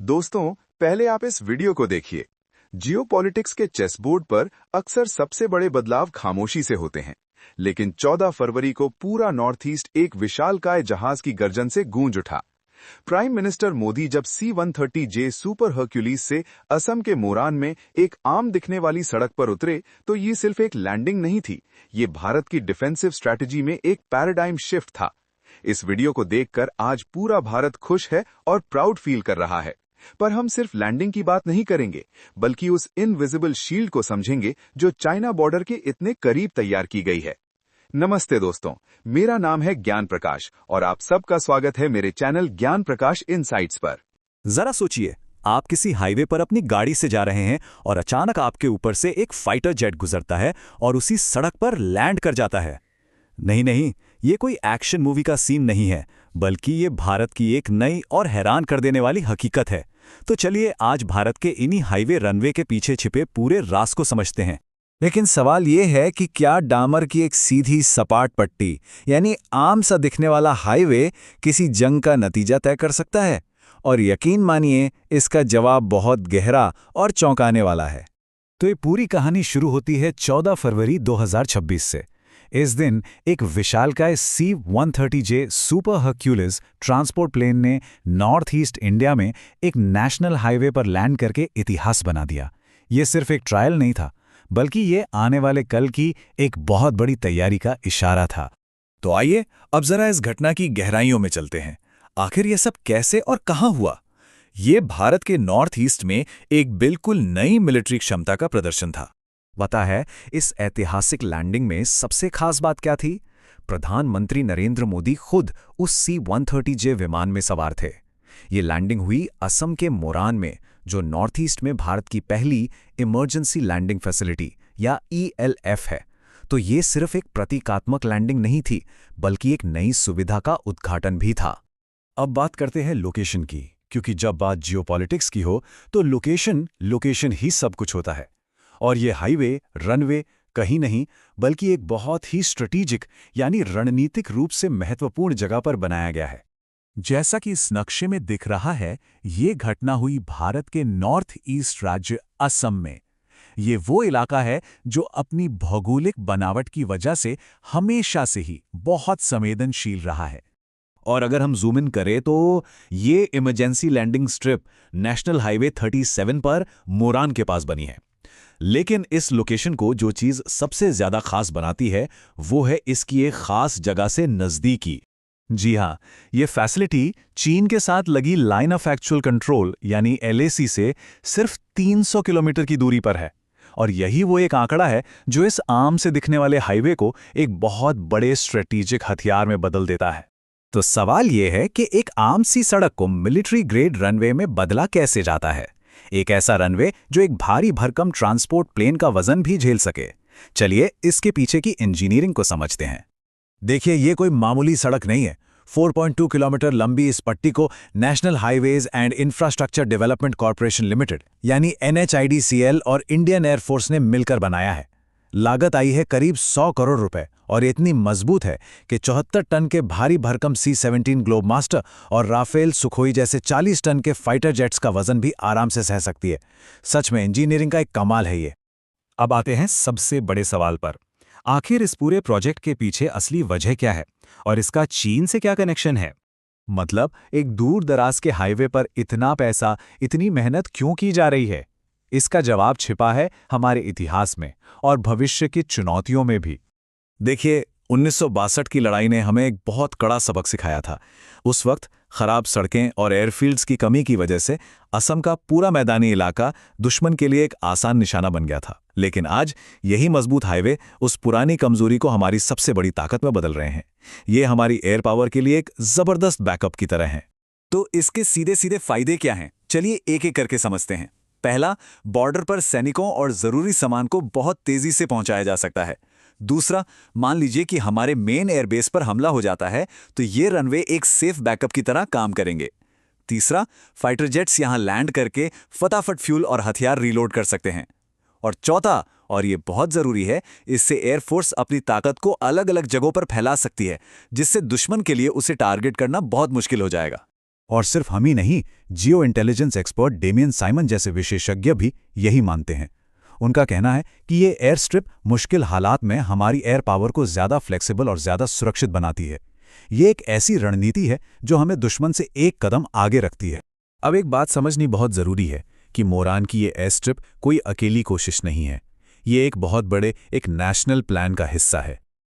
दोस्तों, पहले आप इस वीडियो को देखिए। जियोपॉलिटिक्स के चेसबोर्ड पर अक्सर सबसे बड़े बदलाव खामोशी से होते हैं, लेकिन 14 फरवरी को पूरा नॉर्थ ईस्ट एक विशालकाय जहाज की गर्जन से गूंज उठा। प्राइम मिनिस्टर मोदी जब C-130J सुपर हर्क्यूलिस से असम के मोरान में एक आम दिखने वाली सड़क पर उतरे, तो ये सिर्फ एक लैंडिंग नहीं थी, ये भारत की डिफेंसिव स्ट्रैटेजी में एक पैराडाइम शिफ्ट था। इस वीडियो को देखकर आज पूरा भारत खुश है और प्राउड फील कर रहा है। पर हम सिर्फ लैंडिंग की बात नहीं करेंगे, बल्कि उस इनविजिबल शील्ड को समझेंगे जो चाइना बॉर्डर के इतने करीब तैयार की गई है। नमस्ते दोस्तों, मेरा नाम है ज्ञान प्रकाश और आप सबका स्वागत है मेरे चैनल ज्ञान प्रकाश इनसाइट्स पर। जरा सोचिए, आप किसी हाईवे पर अपनी गाड़ी से जा रहे हैं और अचानक आपके ऊपर से एक फाइटर जेट गुजरता है और उसी सड़क पर लैंड कर जाता है। नहीं, ये कोई एक्शन मूवी का सीन नहीं है, बल्कि ये भारत की एक नई और हैरान कर देने वाली हकीकत है। तो चलिए आज भारत के इन्हीं हाईवे रनवे के पीछे छिपे पूरे राज को समझते हैं। लेकिन सवाल ये है कि क्या डामर की एक सीधी सपाट पट्टी यानी आम सा दिखने वाला हाईवे किसी जंग का नतीजा तय कर सकता है? और यकीन मानिए, इसका जवाब बहुत गहरा और चौंकाने वाला है। तो ये पूरी कहानी शुरू होती है 14 फरवरी 2026 से। इस दिन एक विशालकाय C-130J super Hercules transport plane ने नॉर्थ ईस्ट इंडिया में एक नेशनल हाईवे पर लैंड करके इतिहास बना दिया। ये सिर्फ एक ट्रायल नहीं था, बल्कि ये आने वाले कल की एक बहुत बड़ी तैयारी का इशारा था। तो आइए अब जरा इस घटना की गहराइयों में चलते हैं। आखिर ये सब कैसे और कहां हुआ? ये भारत के नॉर्थ ईस्ट में एक बिल्कुल नई मिलिट्री क्षमता का प्रदर्शन था। पता है, इस ऐतिहासिक लैंडिंग में सबसे खास बात क्या थी? प्रधानमंत्री नरेंद्र मोदी खुद उस C-130J विमान में सवार थे। ये लैंडिंग हुई असम के मोरान में, जो नॉर्थ ईस्ट में भारत की पहली इमरजेंसी लैंडिंग फैसिलिटी या ELF है। तो ये सिर्फ एक प्रतीकात्मक लैंडिंग नहीं थी, बल्कि एक नई सुविधा का उद्घाटन भी था। अब बात करते हैं लोकेशन की, क्योंकि जब बात जियोपॉलिटिक्स की हो तो लोकेशन ही सब कुछ होता है। और ये हाईवे रनवे कहीं नहीं, बल्कि एक बहुत ही स्ट्रेटेजिक यानी रणनीतिक रूप से महत्वपूर्ण जगह पर बनाया गया है। जैसा कि इस नक्शे में दिख रहा है, ये घटना हुई भारत के नॉर्थ ईस्ट राज्य असम में। ये वो इलाका है जो अपनी भौगोलिक बनावट की वजह से हमेशा से ही बहुत संवेदनशील रहा है। और अगर हम जूम इन करें तो ये emergency landing strip national highway 37 पर मोरान के पास बनी है। लेकिन इस लोकेशन को जो चीज़ सबसे ज़्यादा खास बनाती है, वो है इसकी एक खास जगह से नज़दीकी। जी हाँ, ये फैसिलिटी चीन के साथ लगी लाइन ऑफ एक्चुअल कंट्रोल यानी LAC से सिर्फ 300 किलोमीटर की दूरी पर है। और यही वो एक आंकड़ा है जो इस आम से दिखने वाले हाईवे को एक बहुत बड़े स्ट्रेटेजिक हथियार में बदल देता है। तो सवाल ये है कि एक आम सी सड़क को मिलिट्री ग्रेड रनवे में बदला कैसे जाता है? एक ऐसा रनवे जो एक भारी भरकम ट्रांसपोर्ट प्लेन का वजन भी झेल सके। चलिए इसके पीछे की इंजीनियरिंग को समझते हैं। देखिए, ये कोई मामूली सड़क नहीं है। 4.2 किलोमीटर लंबी इस पट्टी को national highways and infrastructure development corporation limited यानी NHIDCL और इंडियन एयरफोर्स ने मिलकर बनाया है। लागत आई है करीब 100 करोड़ रुपए और इतनी मजबूत है कि 74 टन के भारी भरकम C-17 ग्लोबमास्टर और राफेल सुखोई जैसे 40 टन के फाइटर जेट्स का वजन भी आराम से सह सकती है। सच में इंजीनियरिंग का एक कमाल है ये। अब आते हैं सबसे बड़े सवाल पर। आखिर इस पूरे प्रोजेक्ट के पीछे असली वजह क्या है और इसका चीन से क्या कनेक्शन है? मतलब एक दूर दराज के हाईवे पर इतना पैसा, इतनी मेहनत क्यों की जा रही है? इसका जवाब छिपा है हमारे इतिहास में और भविष्य की चुनौतियों में भी। देखिए, 1962 की लड़ाई ने हमें एक बहुत कड़ा सबक सिखाया था। उस वक्त खराब सड़कें और एयरफील्ड्स की कमी की वजह से असम का पूरा मैदानी इलाका दुश्मन के लिए एक आसान निशाना बन गया था। लेकिन आज यही मजबूत हाईवे उस पुरानी कमजोरी को हमारी सबसे बड़ी ताकत में बदल रहे हैं। ये हमारी एयर पावर के लिए एक जबरदस्त बैकअप की तरह है। तो इसके सीधे सीधे फायदे क्या हैं? चलिए एक एक करके समझते हैं। पहला, बॉर्डर पर सैनिकों और जरूरी सामान को बहुत तेजी से पहुंचाया जा सकता है। दूसरा, मान लीजिए कि हमारे मेन एयरबेस पर हमला हो जाता है, तो ये रनवे एक सेफ बैकअप की तरह काम करेंगे। तीसरा, फाइटर जेट्स यहां लैंड करके फटाफट फ्यूल और हथियार रीलोड कर सकते हैं। और चौथा, और ये बहुत जरूरी है, इससे एयरफोर्स अपनी ताकत को अलग अलग जगहों पर फैला सकती है, जिससे दुश्मन के लिए उसे टारगेट करना बहुत मुश्किल हो जाएगा। और सिर्फ हम ही नहीं, जियो इंटेलिजेंस एक्सपर्ट डेमियन साइमन जैसे विशेषज्ञ भी यही मानते हैं। उनका कहना है कि ये एयर स्ट्रिप मुश्किल हालात में हमारी एयर पावर को ज़्यादा फ्लेक्सिबल और ज़्यादा सुरक्षित बनाती है। ये एक ऐसी रणनीति है जो हमें दुश्मन से एक कदम आगे रखती है। अब एक बात समझनी बहुत ज़रूरी है कि मोरान की ये एयर स्ट्रिप कोई अकेली कोशिश नहीं है। ये एक बहुत बड़े एक नेशनल प्लान का हिस्सा है।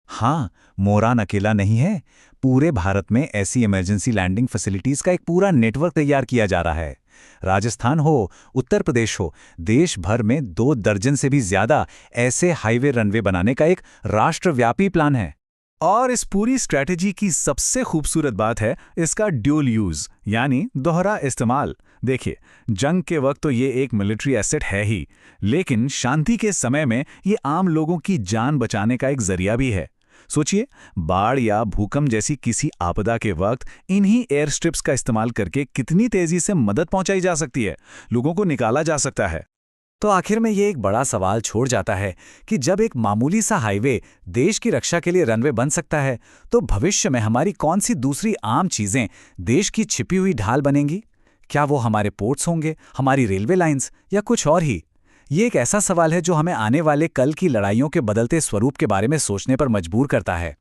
हाँ, मोरान अकेला नहीं है। पूरे भारत में ऐसी इमरजेंसी लैंडिंग फैसिलिटीज का एक पूरा नेटवर्क तैयार किया जा रहा है। राजस्थान हो, उत्तर प्रदेश हो, देश भर में 2 दर्जन से भी ज्यादा ऐसे हाईवे रनवे बनाने का एक राष्ट्रव्यापी प्लान है। और इस पूरी स्ट्रैटेजी की सबसे खूबसूरत बात है इसका ड्यूल यूज, यानी दोहरा इस्तेमाल। देखिए, जंग के वक्त तो ये एक मिलिट्री एसेट है ही, लेकिन शांति के समय में ये आम लोगों की जान बचाने का एक जरिया भी है। सोचिए, बाढ़ या भूकंप जैसी किसी आपदा के वक्त इन्हीं एयर स्ट्रिप्स का इस्तेमाल करके कितनी तेजी से मदद पहुंचाई जा सकती है, लोगों को निकाला जा सकता है। तो आखिर में ये एक बड़ा सवाल छोड़ जाता है कि जब एक मामूली सा हाईवे देश की रक्षा के लिए रनवे बन सकता है, तो भविष्य में हमारी कौन सी दूसरी आम चीजें देश की छिपी हुई ढाल बनेंगी? क्या वो हमारे पोर्ट्स होंगे, हमारी रेलवे लाइंस, या कुछ और ही? ये एक ऐसा सवाल है जो हमें आने वाले कल की लड़ाइयों के बदलते स्वरूप के बारे में सोचने पर मजबूर करता है।